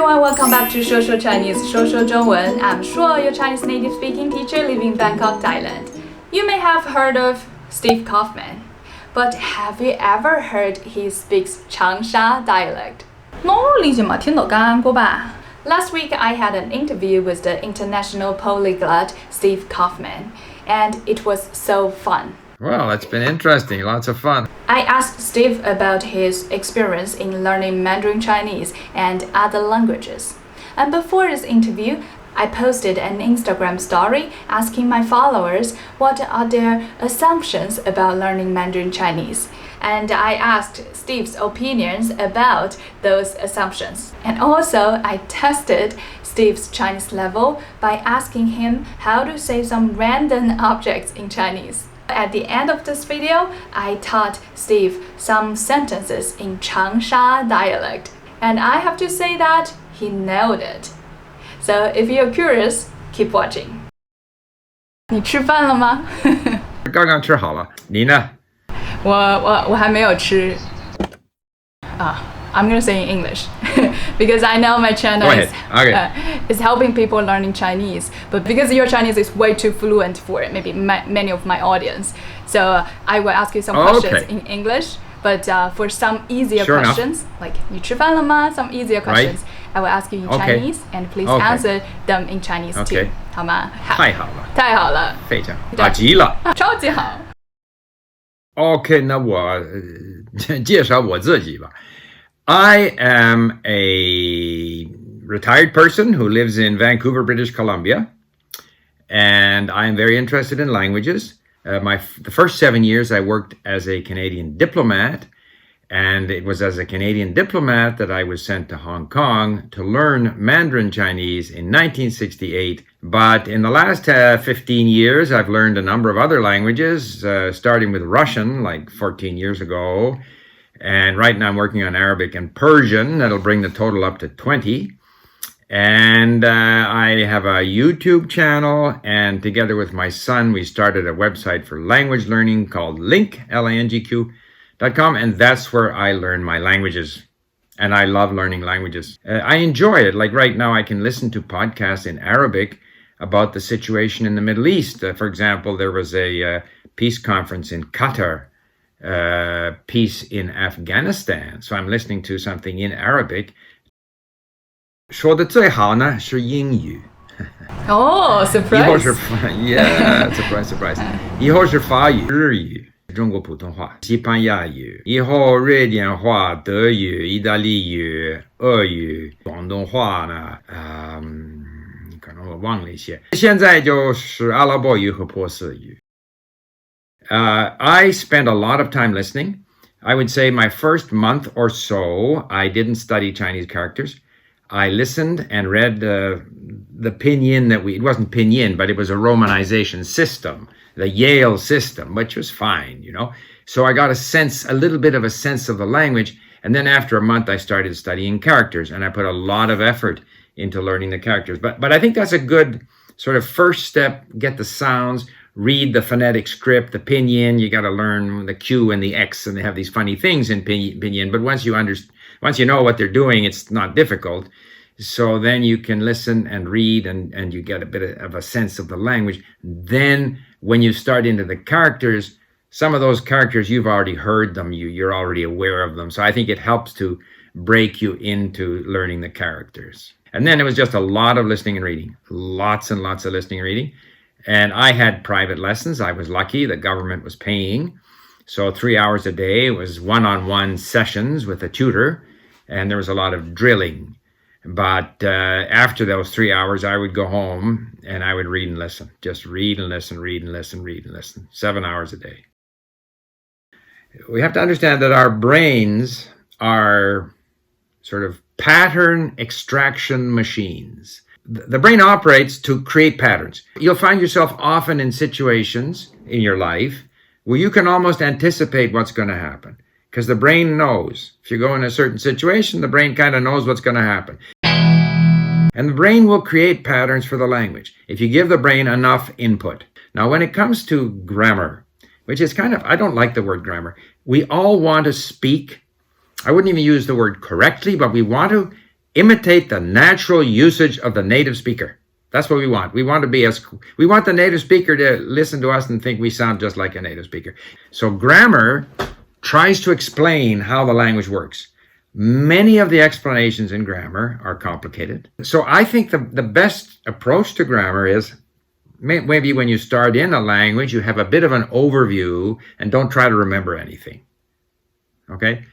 everyone, welcome back to Shuoshuo Chinese, Shuoshuo 中文. I'm Shuo, your Chinese native speaking teacher living in Bangkok, Thailand. You may have heard of Steve Kaufmann, but have you ever heard he speaks Changsha dialect? 理解嘛，听到干过吧。Last week, I had an interview with the international polyglot Steve Kaufmann, and it was so fun. Well, it's been interesting, lots of fun. I asked Steve about his experience in learning Mandarin Chinese and other languages. And before this interview, I posted an Instagram story asking my followers what are their assumptions about learning Mandarin Chinese. And I asked Steve's opinions about those assumptions. And also, I tested Steve's Chinese level by asking him how to say some random objects in Chinese. At the end of this video, I taught Steve some sentences in Changsha dialect. And I have to say that he nailed it. So if you're curious, keep watching. 你吃饭了吗？刚刚吃好了，你呢？我还没有吃。I'm gonna say in English because I know my channel is helping people learning Chinese, but because your Chinese is way too fluent for maybe many of my audience, so I will ask you some questions in English, but for some easier questions, like 你吃饭了吗? Some easier questions, I will ask you in Chinese, and please answer them in Chinese too. 好吗？太好了，太好了，非常好极了，超级好。OK， 那我介绍我自己吧。I am a retired person who lives in Vancouver, British Columbia, and I am very interested in languages. The first 7 years I worked as a Canadian diplomat, and it was as a Canadian diplomat that I was sent to Hong Kong to learn Mandarin Chinese in 1968. But in the last 15 years, I've learned a number of other languages, starting with Russian like 14 years ago. And right now I'm working on Arabic and Persian. That'll bring the total up to 20. And I have a YouTube channel, and together with my son, we started a website for language learning called Link, LANGQ.com, and that's where I learn my languages. And I love learning languages. I enjoy it. Like right now, I can listen to podcasts in Arabic about the situation in the Middle East. For example, there was a peace conference in Qatar. Peace in Afghanistan. So I'm listening to something in Arabic. 说的最好呢是英语。Oh, surprise! 以后是yeah, surprise. 以后是法语、日语、中国普通话、西班牙语，以后瑞典话、德语、意大利语、俄语、广东话呢，可能我忘了一些。现在就是阿拉伯语和波斯语。I spent a lot of time listening. I would say my first month or so, I didn't study Chinese characters. I listened and read the pinyin it wasn't pinyin, but it was a romanization system, the Yale system, which was fine, you know. So I got a little bit of a sense of the language. And then after a month, I started studying characters, and I put a lot of effort into learning the characters. But I think that's a good sort of first step. Get the sounds. Read the phonetic script, the pinyin. You got to learn the Q and the X, and they have these funny things in pinyin. But once you know what they're doing, it's not difficult. So then you can listen and read, and you get a bit of a sense of the language. Then when you start into the characters, some of those characters, you've already heard them. You're already aware of them. So I think it helps to break you into learning the characters. And then it was just a lot of listening and reading. Lots and lots of listening and reading. And I had private lessons. I was lucky. The government was paying. So 3 hours a day was one-on-one sessions with a tutor. And there was a lot of drilling. But after those 3 hours, I would go home and I would read and listen. Just read and listen, read and listen, read and listen. 7 hours a day. We have to understand that our brains are sort of pattern extraction machines. The brain operates to create patterns. You'll find yourself often in situations in your life where you can almost anticipate what's going to happen because the brain knows. If you go in a certain situation, the brain kind of knows what's going to happen. And the brain will create patterns for the language if you give the brain enough input. Now, when it comes to grammar, which is I don't like the word grammar. We all want to speak. I wouldn't even use the word correctly, but we want to imitate the natural usage of the native speaker. That's what we want. We want the native speaker to listen to us and think we sound just like a native speaker. So grammar tries to explain how the language works. Many of the explanations in grammar are complicated. So I think the best approach to grammar is maybe when you start in a language, you have a bit of an overview and don't try to remember anything. Okay?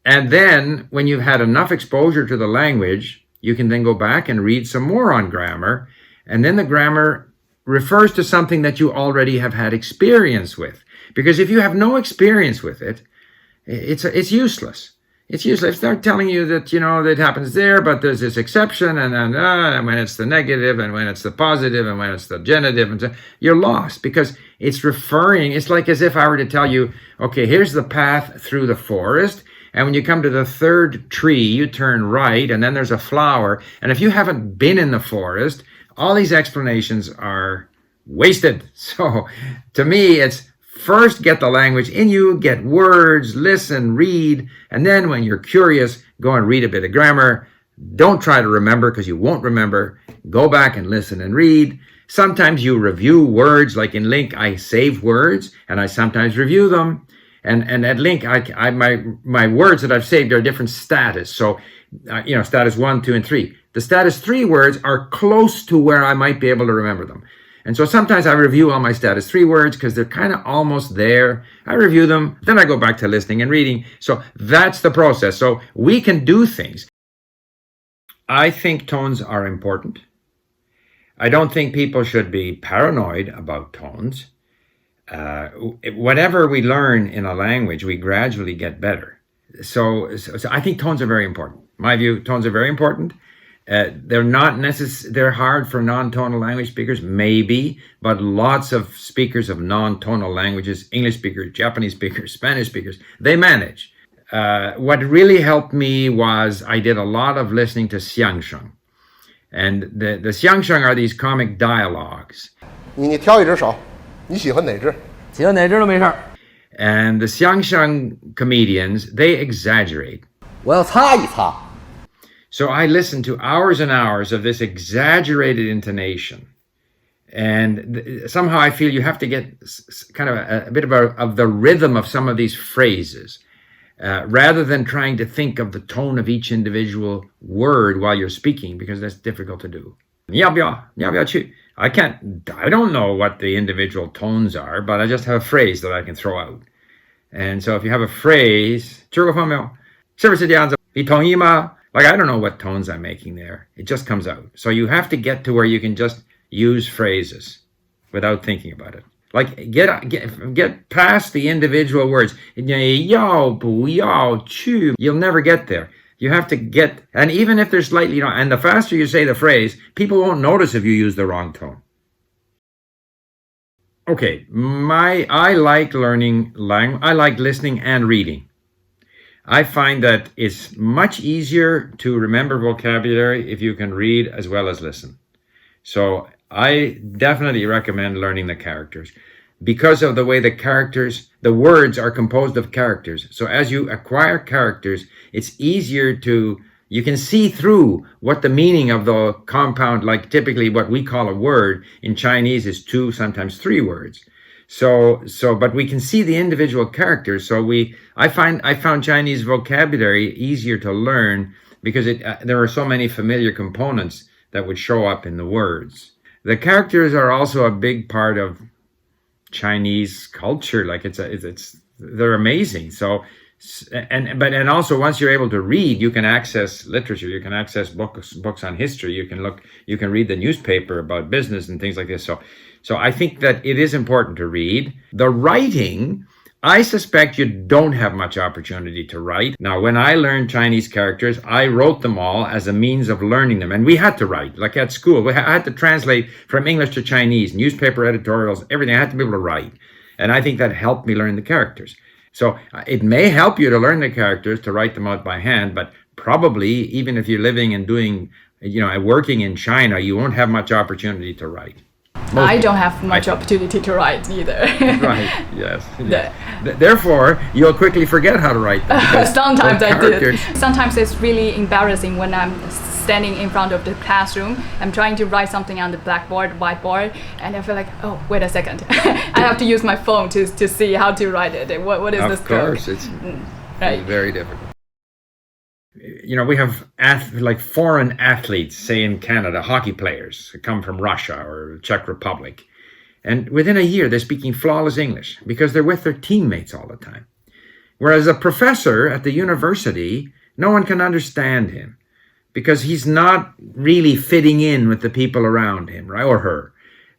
And then when you've had enough exposure to the language, you can then go back and read some more on grammar. And then the grammar refers to something that you already have had experience with. Because if you have no experience with it, it's useless. It's useless. If they're telling you that, that happens there, but there's this exception, and when it's the negative, and when it's the positive, and when it's the genitive, and so, you're lost because it's like as if I were to tell you, okay, here's the path through the forest, and when you come to the third tree, you turn right, and then there's a flower, and if you haven't been in the forest, all these explanations are wasted. So to me, it's first get the language in you, get words, listen, read, and then when you're curious, go and read a bit of grammar. Don't try to remember because you won't remember. Go back and listen and read. Sometimes you review words, like in Link, I save words and I sometimes review them. And at Link, my words that I've saved are different status. So, status 1, 2, and 3. The status 3 words are close to where I might be able to remember them. And so sometimes I review all my status 3 words because they're kind of almost there. I review them, then I go back to listening and reading. So that's the process. So we can do things. I think tones are important. I don't think people should be paranoid about tones. Whatever we learn in a language, we gradually get better. So I think tones are very important. In my view, tones are very important. They're not they're hard for non-tonal language speakers, maybe, but lots of speakers of non-tonal languages, English speakers, Japanese speakers, Spanish speakers, they manage. What really helped me was I did a lot of listening to xiangsheng. And the xiangsheng are these comic dialogues. 你挑一只手，你喜欢哪只？喜欢哪只都没事儿。 And the xiangsheng comedians, they exaggerate. 我要擦一擦。 So I listened to hours and hours of this exaggerated intonation. And somehow I feel you have to get kind of a bit of the rhythm of some of these phrases, rather than trying to think of the tone of each individual word while you're speaking, because that's difficult to do. 你要不要去? I don't know what the individual tones are, but I just have a phrase that I can throw out. And so if you have a phrase, 吃过饭没有? 是不是这样子? 你同意吗? Like, I don't know what tones I'm making there. It just comes out. So you have to get to where you can just use phrases without thinking about it. Like, get past the individual words. 要不要去? You'll never get there. You have to get, and even if there's slightly, and the faster you say the phrase, people won't notice if you use the wrong tone. Okay, I like learning language. I like listening and reading. I find that it's much easier to remember vocabulary if you can read as well as listen. So I definitely recommend learning the characters because of the way the words are composed of characters. So as you acquire characters, it's easier you can see through what the meaning of the compound, like typically what we call a word in Chinese is 2, sometimes 3 words. But we can see the individual characters. So I found Chinese vocabulary easier to learn because there are so many familiar components that would show up in the words. The characters are also a big part of Chinese culture. Like they're amazing. So, and also once you're able to read, you can access literature. You can access books on history. You can read the newspaper about business and things like this. So I think that it is important to read. The writing, I suspect you don't have much opportunity to write. Now, when I learned Chinese characters, I wrote them all as a means of learning them. And we had to write, like at school. I had to translate from English to Chinese, newspaper editorials, everything. I had to be able to write. And I think that helped me learn the characters. So it may help you to learn the characters, to write them out by hand, but probably even if you're living and doing, working in China, you won't have much opportunity to write. I don't have much opportunity to write either. Right, yes. Therefore, you'll quickly forget how to write them. Sometimes I did. Sometimes it's really embarrassing when I'm standing in front of the classroom. I'm trying to write something on the whiteboard, and I feel like, oh, wait a second. I have to use my phone to see how to write it. What is the stroke? Of course, it's very difficult. You know, we have like foreign athletes, say in Canada, hockey players who come from Russia or Czech Republic. And within a year, they're speaking flawless English because they're with their teammates all the time. Whereas a professor at the university, no one can understand him because he's not really fitting in with the people around him, right, or her.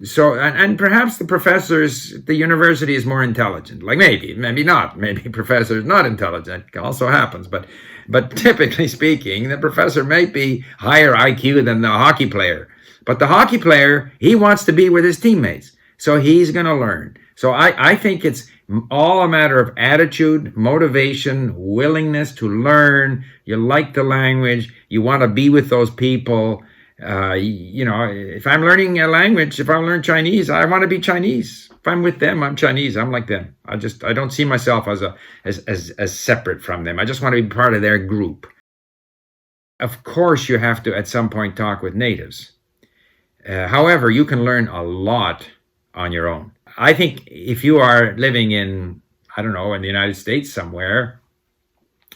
So, and perhaps the professors at the university is more intelligent. Like maybe not. Maybe professor is not intelligent. It also happens. But typically speaking, the professor may be higher IQ than the hockey player. But the hockey player, he wants to be with his teammates. So he's going to learn. So I think it's all a matter of attitude, motivation, willingness to learn. You like the language. You want to be with those people. You know, if I'm learning a language, if I learn Chinese, I want to be Chinese. If I'm with them, I'm Chinese. I'm like them. I don't see myself as separate from them. I just want to be part of their group. Of course, you have to at some point talk with natives. However, you can learn a lot on your own. I think if you are living in, I don't know, in the United States somewhere,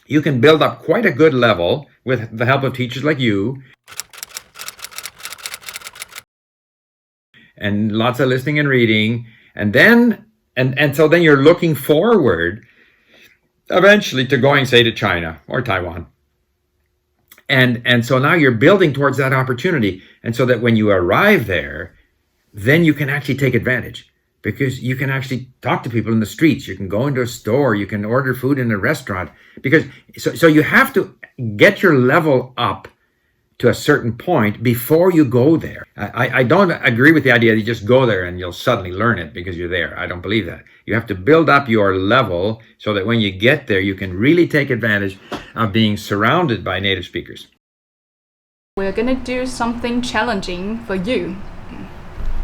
you can build up quite a good level with the help of teachers like you. And lots of listening and reading, and so then you're looking forward eventually to going, say, to China or Taiwan. And so now you're building towards that opportunity. And so that when you arrive there, then you can actually take advantage because you can actually talk to people in the streets. You can go into a store, you can order food in a restaurant, because so you have to get your level up to a certain point before you go there. I don't agree with the idea that you just go there and you'll suddenly learn it because you're there. I don't believe that. You have to build up your level so that when you get there, you can really take advantage of being surrounded by native speakers. We're going to do something challenging for you.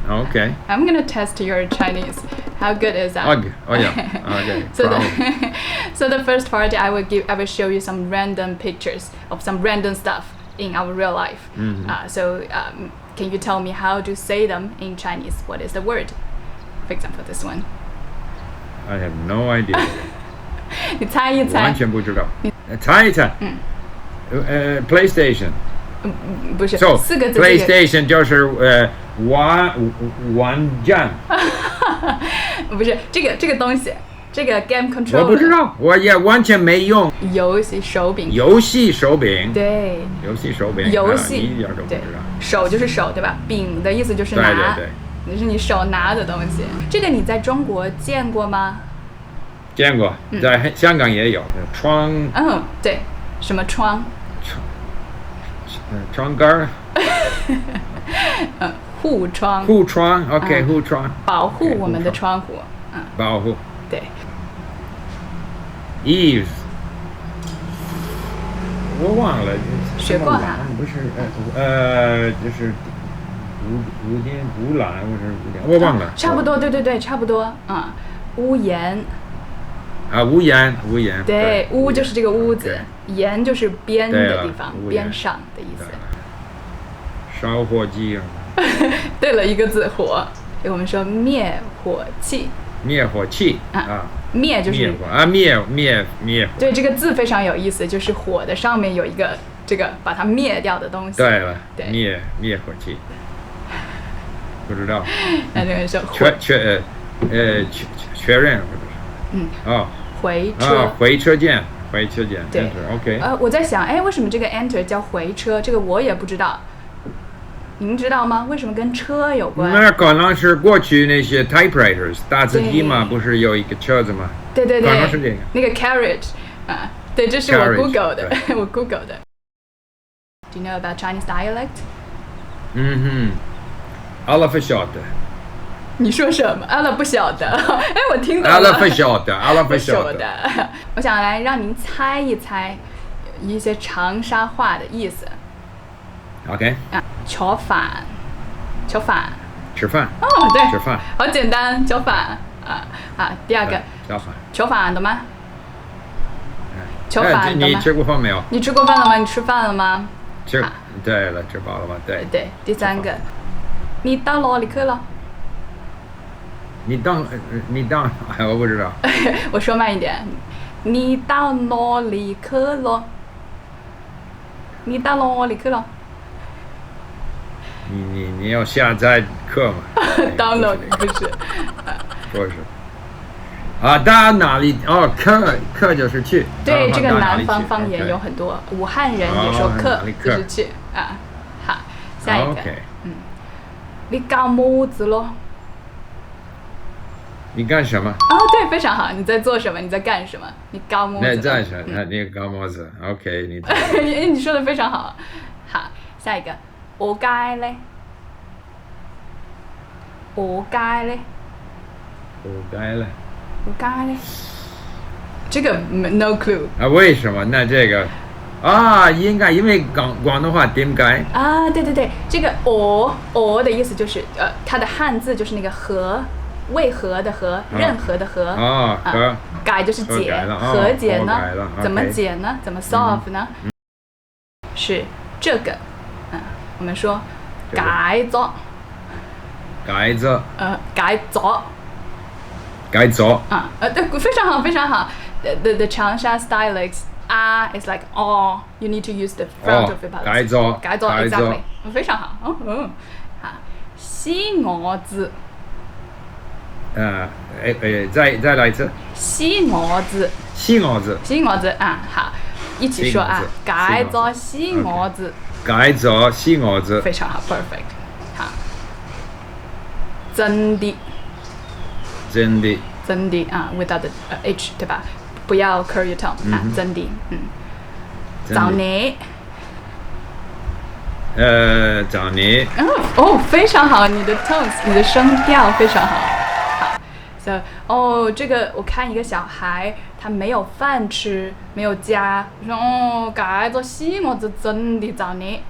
Okay. I'm going to test your Chinese. How good is that? Oh yeah. Okay. So the first part, I will show you some random pictures of some random stuff in our real life. Mm-hmm. Can you tell me how to say them in Chinese? What is the word? For example, this one. I have no idea. 你猜一猜。完全不知道。猜一猜。PlayStation。不是。So 四个字。PlayStation 就是玩家。不是这个东西。这个 game controller 我不知道，我也完全没用。游戏手柄。对。游戏手柄。你一点都不知道。手就是手，对吧？柄的意思就是拿。对。就是你手拿的东西。这个你在中国见过吗？见过，在香港也有窗。对，什么窗？窗杆。护窗。护窗 ，OK， 护窗。保护我们的窗户。保护。对。Eve， 我忘了。学过哈？不是，就是无栏，我忘了。差不多，对，差不多。屋檐。屋檐。对，屋就是这个屋子，檐就是边的地方，边上的意思。烧火机。对了，一个字火，我们说灭火器。灭火器灭就是灭火。对，这个字非常有意思，就是火的上面有一个这个把它灭掉的东西。对了，灭火器。不知道。那这个是确认。回车。回车键。对 ，OK。我在想，为什么这个 enter 叫回车？这个我也不知道。您知道吗？为什么跟车有关？那可能是过去那些 typewriters 打字机嘛，不是有一个车子吗？对，可能是这个。那个 carriage 对，这是我 Google 的，我 Google 的。Do you know about Chinese dialect？ alla不晓得。你说什么？alla不晓得。我听懂了。alla不晓得。我想来让您猜一猜一些长沙话的意思。OK。炒饭。吃饭。哦，对，吃饭，好简单，叫饭第二个叫饭。吃饭的吗？吃饭的吗？你吃过饭没有？你吃过饭了吗？你吃饭了吗？吃，对了，吃饱了吗？对。对，第三个，你到哪里去了？你当，哎，我不知道。我说慢一点，你到哪里去了？你到哪里去了？你要下载课吗？到哪里不是？不是。到哪里？课就是去。对，这个到哪南里去方方言 OK 有很多，武汉人也说哪课里就是去好，下一个， OK 你搞么子咯？你干什么？对，非常好，你在做什么？你在干什么？你搞么子咯？那在什么？你搞么子 ？OK， 你说的非常好。好，下一个，我该嘞，我该嘞，这个 no clue 为什么？那这个应该因为广东话点解？对，这个我的意思就是它的汉字就是那个和，为何的和，任何的和和改就是解，和解呢？怎么解呢？怎么 solve 呢？是这个，我们说改造，改造，对，非常好，非常好。The Changsha dialects is like you need to use the front of your palate. 改造 exactly， 非常好。好，西蛾子。再来一次。西蛾子，好，一起说改造西蛾子，非常好 ，perfect。好，真的，without the h 对吧？不要 curl your tongue 真的，早年，早年。非常好，你的 tones， 你的声调非常好。So， 这个我看一个小孩，他没有饭吃，没有家，说改造西蛾子真的早年。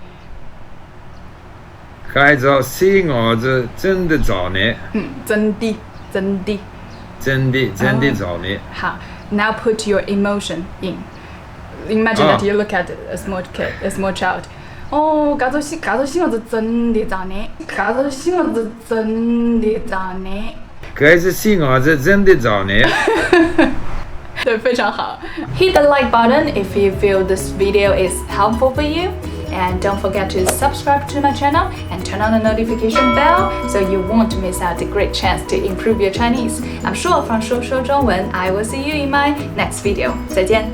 改造西蛾子真的早年。真的早年。好 ，Now put your emotion in. Imagine that you look at a small kid, a small child. 改造西蛾子真的早年，改造西蛾子真的早年。改造西蛾子真的早年。对，非常好。Hit the like button if you feel this video is helpful for you. And don't forget to subscribe to my channel and turn on the notification bell so you won't miss out the great chance to improve your Chinese. I'm Shuo from Shuoshuo Chinese. I will see you in my next video. 再见。